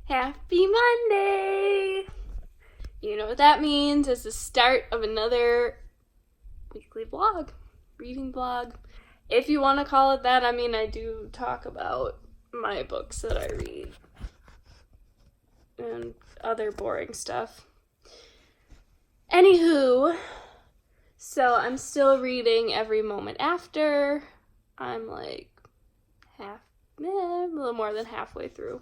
Happy Monday! You know what that means. It's the start of another weekly vlog, reading vlog. If you want to call it that, I mean, I do talk about my books that I read and other boring stuff. Anywho, so I'm still reading Every Moment After. I'm like a little more than halfway through.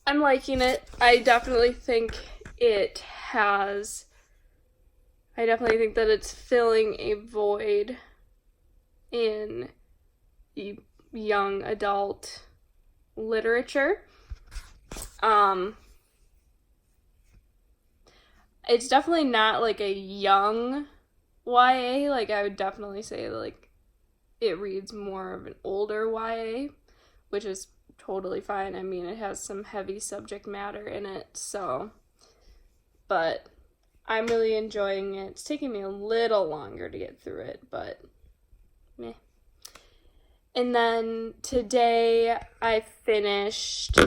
I'm liking it. I definitely think that it's filling a void in young adult literature. It's definitely not like a young YA. Like, I would definitely say like it reads more of an older YA, which is totally fine. I mean, it has some heavy subject matter in it, so, but I'm really enjoying it. It's taking me a little longer to get through it, but meh. And then today I finished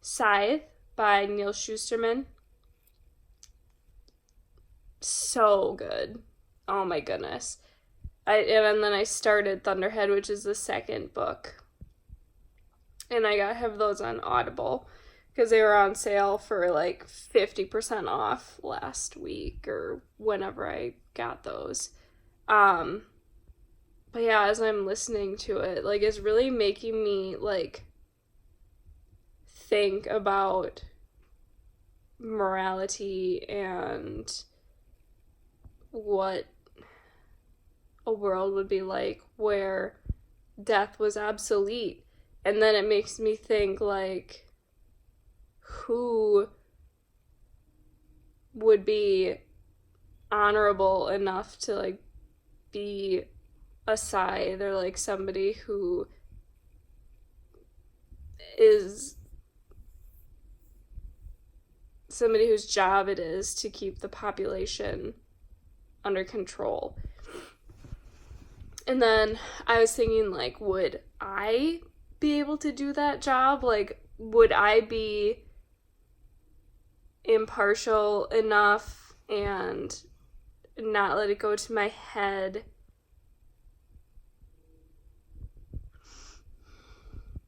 Scythe by Neil Shusterman. So good. Oh my goodness. And then I started Thunderhead, which is the second book. And I have those on Audible because they were on sale for like 50% off last week or whenever I got those. But yeah, as I'm listening to it, like, it's really making me like think about morality and what a world would be like where death was obsolete. And then it makes me think, like, who would be honorable enough to, like, be a scythe, or, like, somebody who is somebody whose job it is to keep the population under control. And then I was thinking, like, would I be able to do that job? Like, would I be impartial enough and not let it go to my head?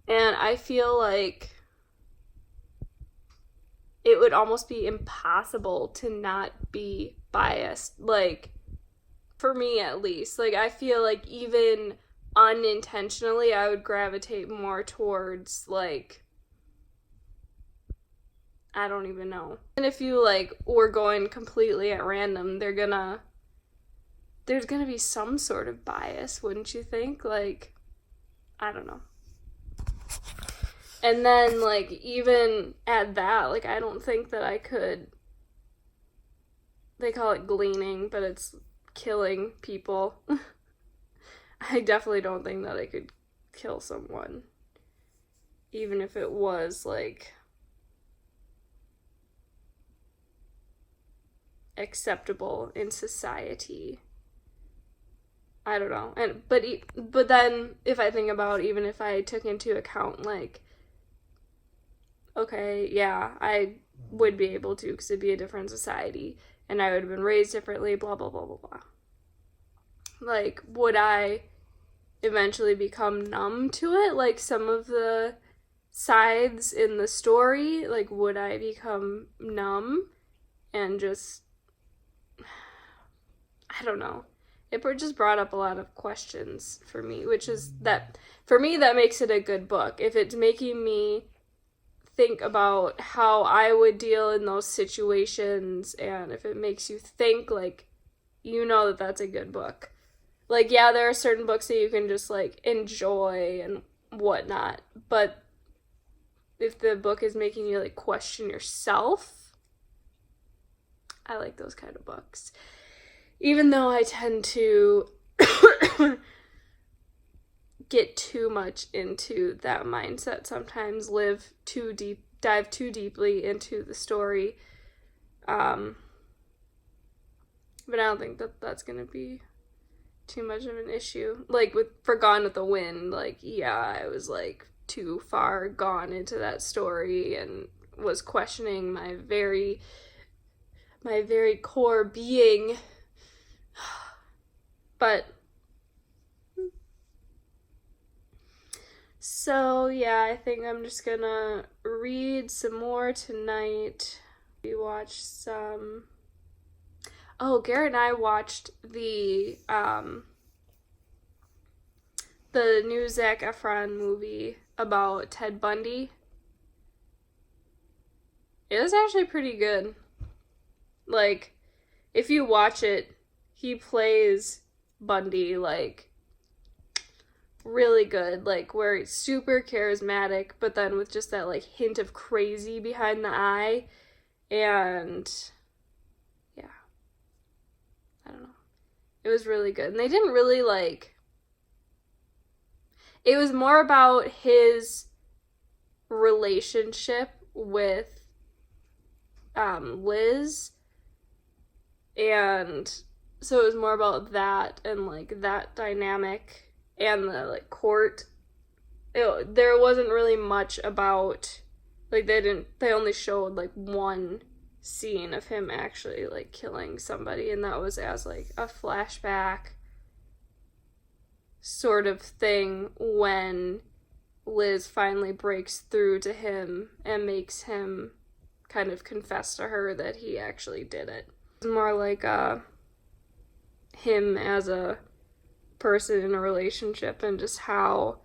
And I feel like it would almost be impossible to not be biased. Like, for me at least. Like, I feel like even unintentionally I would gravitate more towards, like, I don't even know. And if you, like, were going completely at random, there's gonna be some sort of bias, wouldn't you think? Like, I don't know. And then, like, even at that, like, I don't think that I could, they call it gleaning, but it's killing people. I definitely don't think that I could kill someone, even if it was, like, acceptable in society. I don't know. But then if I think about, even if I took into account, like, okay, yeah, I would be able to, because it'd be a different society and I would have been raised differently, blah blah blah blah blah. Like, would I eventually become numb to it, like some of the sides in the story? Like, would I become numb and just, I don't know. It just brought up a lot of questions for me, which is that, for me, that makes it a good book. If it's making me think about how I would deal in those situations, and if it makes you think, like, you know that that's a good book. Like, yeah, there are certain books that you can just, like, enjoy and whatnot, but if the book is making you, like, question yourself, I like those kind of books. Even though I tend to get too much into that mindset sometimes, dive too deeply into the story. But I don't think that that's going to be too much of an issue. Like with For Gone with the Wind, like, yeah, I was like too far gone into that story and was questioning my very core being. But so yeah, I think I'm just gonna read some more tonight. We watched some. Oh, Garrett and I watched the new Zac Efron movie about Ted Bundy. It was actually pretty good. Like, if you watch it, he plays Bundy, like, really good. Like, where he's super charismatic, but then with just that, like, hint of crazy behind the eye. And, yeah. I don't know. It was really good. And they didn't really, like... It was more about his relationship with Liz, and so it was more about that and like that dynamic and the like court. There wasn't really much about, like, they only showed like one scene of him actually like killing somebody, and that was as like a flashback sort of thing when Liz finally breaks through to him and makes him kind of confess to her that he actually did it. It's more like him as a person in a relationship and just how,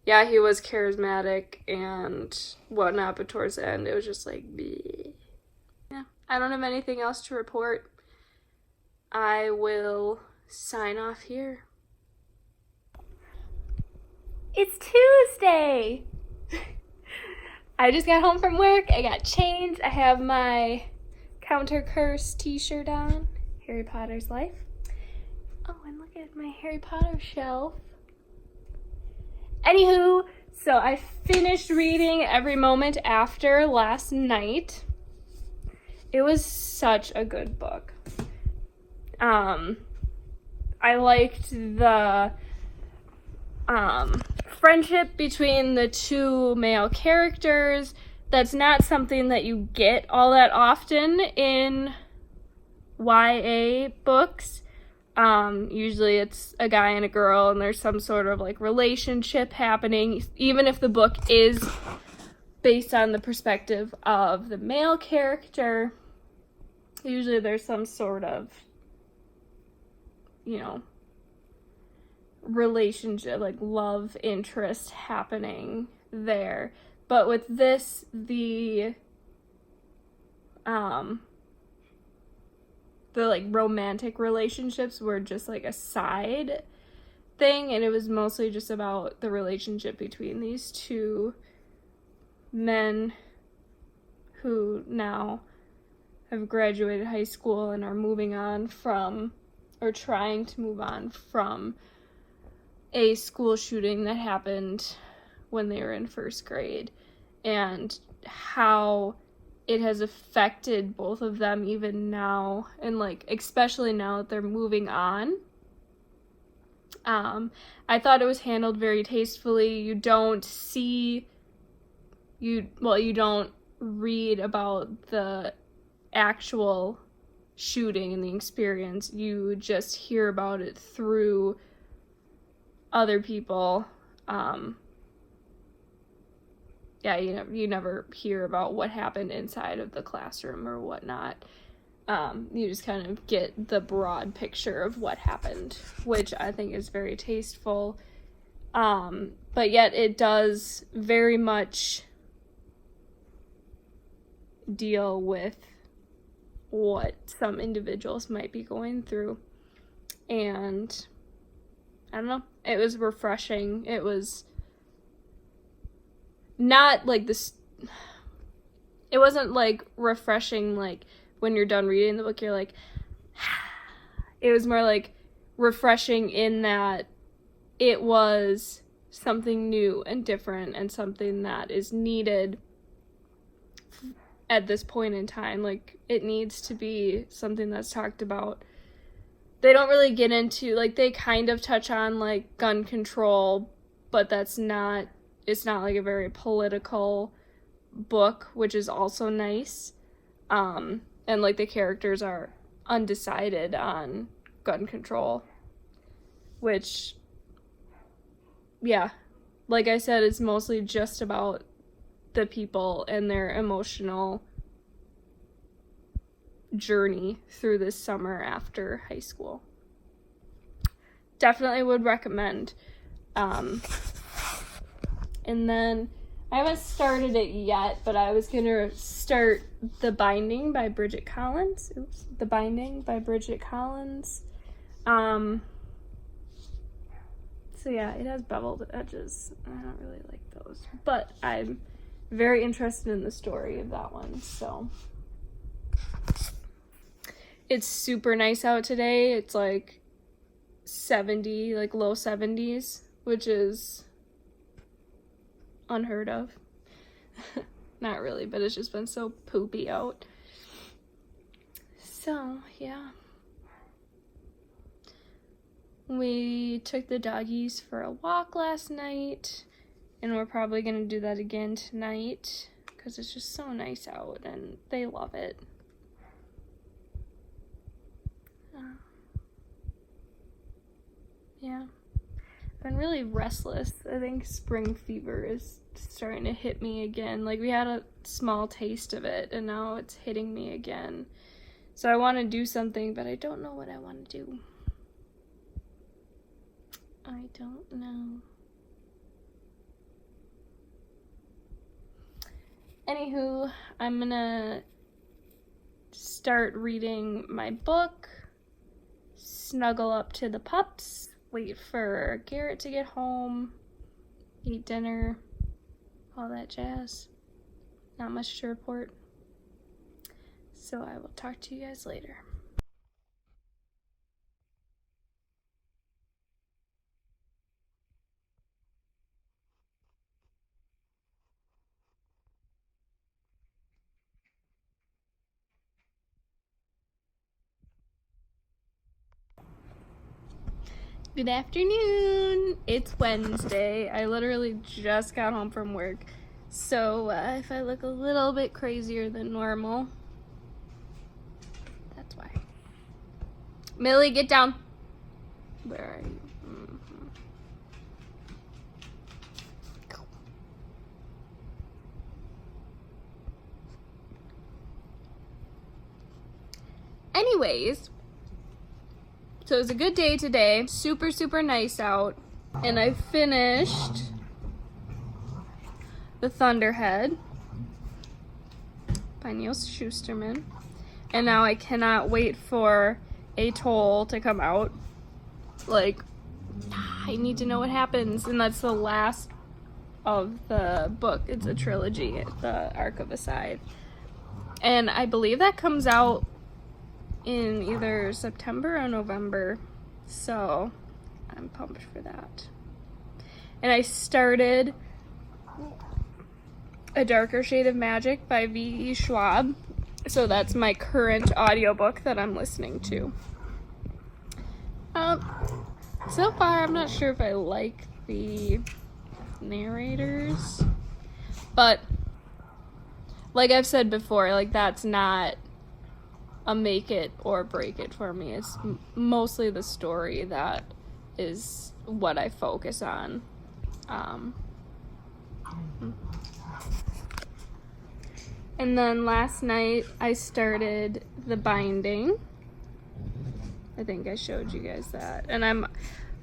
yeah, he was charismatic and whatnot, but towards the end it was just like, bleh. Yeah, I don't have anything else to report. I will sign off here. It's Tuesday! I just got home from work, I got changed, I have my Counter Curse t-shirt on, Harry Potter's Life. Oh, and look at my Harry Potter shelf. Anywho, so I finished reading Every Moment After last night. It was such a good book. I liked the friendship between the two male characters. That's not something that you get all that often in YA books. Usually it's a guy and a girl and there's some sort of like relationship happening, even if the book is based on the perspective of the male character. Usually there's some sort of, you know, relationship, like love interest happening there. But with this, the like romantic relationships were just like a side thing, and it was mostly just about the relationship between these two men who now have graduated high school and are moving on from, or trying to move on from, a school shooting that happened when they were in first grade, and how it has affected both of them even now, and like especially now that they're moving on. I thought it was handled very tastefully. You don't read about the actual shooting and the experience. You just hear about it through other people. You never hear about what happened inside of the classroom or whatnot. You just kind of get the broad picture of what happened, which I think is very tasteful. But yet it does very much deal with what some individuals might be going through. And I don't know, it was refreshing. It was not like this, it wasn't like refreshing like when you're done reading the book you're like, it was more like refreshing in that it was something new and different and something that is needed at this point in time. Like, it needs to be something that's talked about they don't really get into, like, they kind of touch on, like, gun control, but it's not like a very political book, which is also nice. And, like, the characters are undecided on gun control, which, yeah, like I said, it's mostly just about the people and their emotional journey through this summer after high school. Definitely would recommend. And then I haven't started it yet, but I was gonna start The Binding by Bridget Collins. The Binding by Bridget Collins. So yeah, it has beveled edges. I don't really like those, but I'm very interested in the story of that one, so. It's super nice out today. It's like 70, like low 70s, which is unheard of. Not really, but it's just been so poopy out. So, yeah. We took the doggies for a walk last night, and we're probably going to do that again tonight because it's just so nice out and they love it. Yeah. I've been really restless. I think spring fever is starting to hit me again. Like, we had a small taste of it, and now it's hitting me again. So I want to do something, but I don't know what I want to do. I don't know. Anywho, I'm gonna start reading my book, snuggle up to the pups, wait for Garrett to get home, eat dinner, all that jazz. Not much to report. So I will talk to you guys later. Good afternoon. It's Wednesday. I literally just got home from work. So if I look a little bit crazier than normal, that's why. Millie, get down. Where are you? Go. Anyways, so it was a good day today. Super, super nice out. And I finished The Thunderhead by Neil Shusterman. And now I cannot wait for Atoll to come out. Like, I need to know what happens. And that's the last of the book. It's a trilogy, The Arc of a Scythe. And I believe that comes out in either September or November, so I'm pumped for that. And I started A Darker Shade of Magic by V.E. Schwab, so that's my current audiobook that I'm listening to. So far, I'm not sure if I like the narrators, but like I've said before, like, that's not a make it or break it for me. It's mostly the story that is what I focus on. And then last night I started The Binding. I think I showed you guys that. And I'm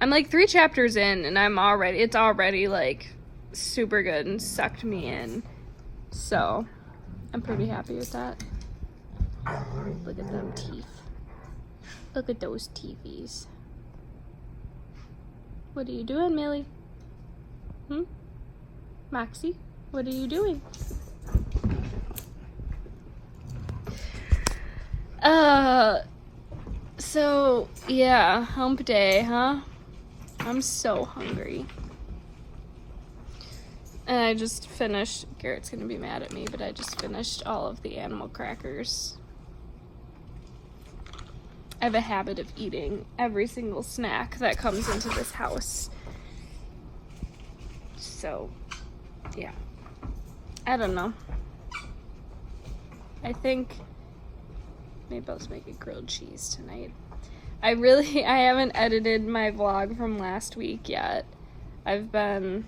like 3 chapters in, and it's already like super good and sucked me in. So I'm pretty happy with that. Look at them teeth. Look at those teethies. What are you doing, Millie? Moxie, what are you doing? So, yeah, hump day, huh? I'm so hungry. And I just finished, Garrett's gonna be mad at me, but I just finished all of the animal crackers. I have a habit of eating every single snack that comes into this house. So, yeah. I don't know. I think maybe I'll just make a grilled cheese tonight. I haven't edited my vlog from last week yet. I've been,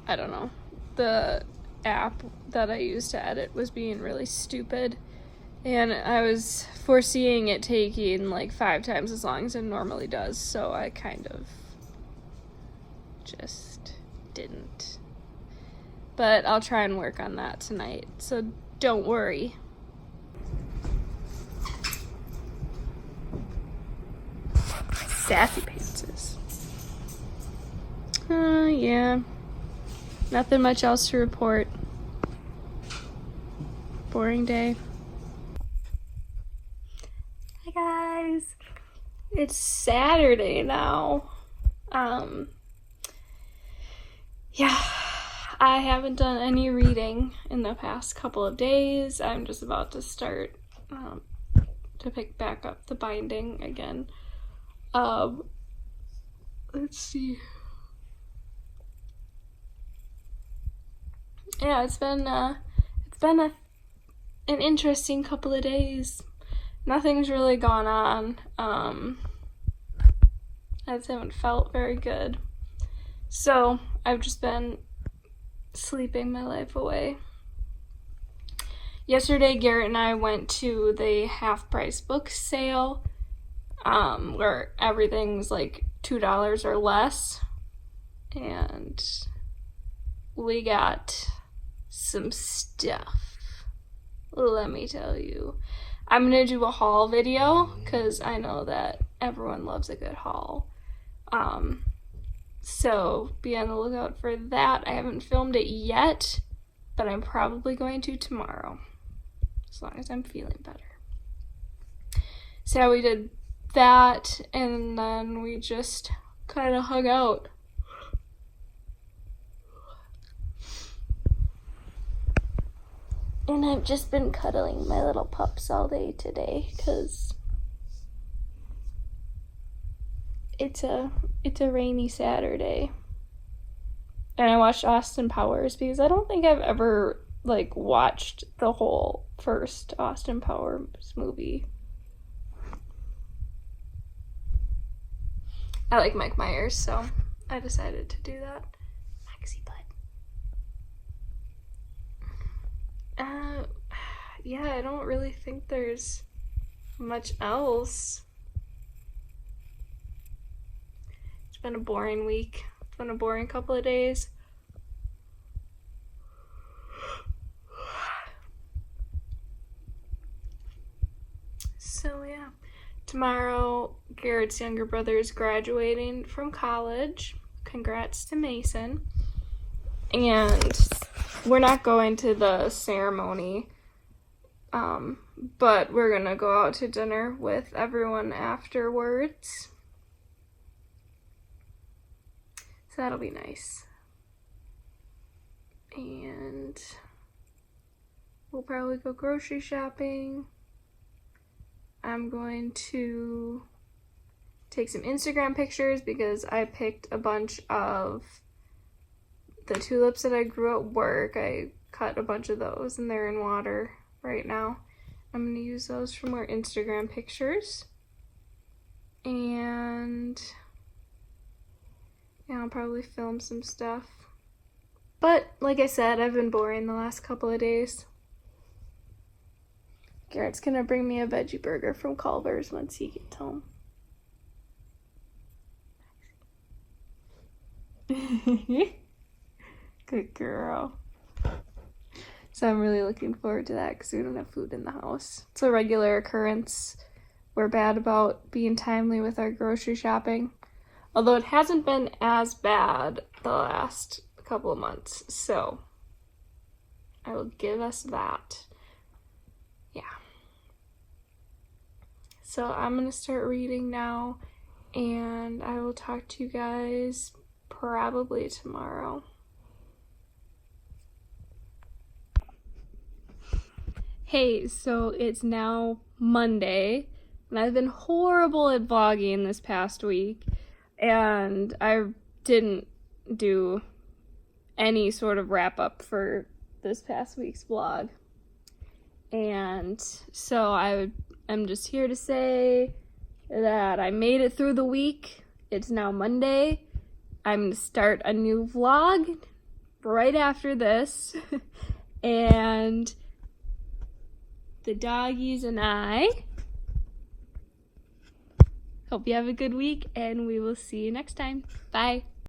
I don't know, the app that I used to edit was being really stupid, and I was foreseeing it taking like 5 times as long as it normally does, so I kind of just didn't. But I'll try and work on that tonight, so don't worry. Sassy pantses. Yeah. Nothing much else to report. Boring day. Hi guys. It's Saturday now. Yeah. I haven't done any reading in the past couple of days. I'm just about to start to pick back up the binding again. Let's see. Yeah, it's been an interesting couple of days. Nothing's really gone on. I just haven't felt very good. So I've just been sleeping my life away. Yesterday, Garrett and I went to the half-price book sale, where everything's like $2 or less, and we got some stuff, let me tell you. I'm gonna do a haul video, because I know that everyone loves a good haul. So be on the lookout for that. I haven't filmed it yet, but I'm probably going to tomorrow, as long as I'm feeling better. So we did that, and then we just kind of hung out. And I've just been cuddling my little pups all day today, because it's a rainy Saturday. And I watched Austin Powers, because I don't think I've ever like watched the whole first Austin Powers movie. I like Mike Myers, so I decided to do that. Maxie butt. Yeah, I don't really think there's much else. It's been a boring week. It's been a boring couple of days. So yeah, tomorrow Garrett's younger brother is graduating from college. Congrats to Mason. And we're not going to the ceremony, but we're gonna go out to dinner with everyone afterwards. So that'll be nice. And we'll probably go grocery shopping. I'm going to take some Instagram pictures, because I picked a bunch of the tulips that I grew at work. I cut a bunch of those, and they're in water right now. I'm going to use those for more Instagram pictures. And yeah, I'll probably film some stuff. But like I said, I've been boring the last couple of days. Garrett's gonna bring me a veggie burger from Culver's once he gets home. Good girl. So I'm really looking forward to that, because we don't have food in the house. It's a regular occurrence. We're bad about being timely with our grocery shopping, although it hasn't been as bad the last couple of months, so I will give us that. Yeah. So I'm gonna start reading now, and I will talk to you guys probably tomorrow. Hey, so it's now Monday, and I've been horrible at vlogging this past week, and I didn't do any sort of wrap-up for this past week's vlog. And so I'm just here to say that I made it through the week. It's now Monday. I'm going to start a new vlog right after this, and the doggies and I hope you have a good week, and we will see you next time. Bye.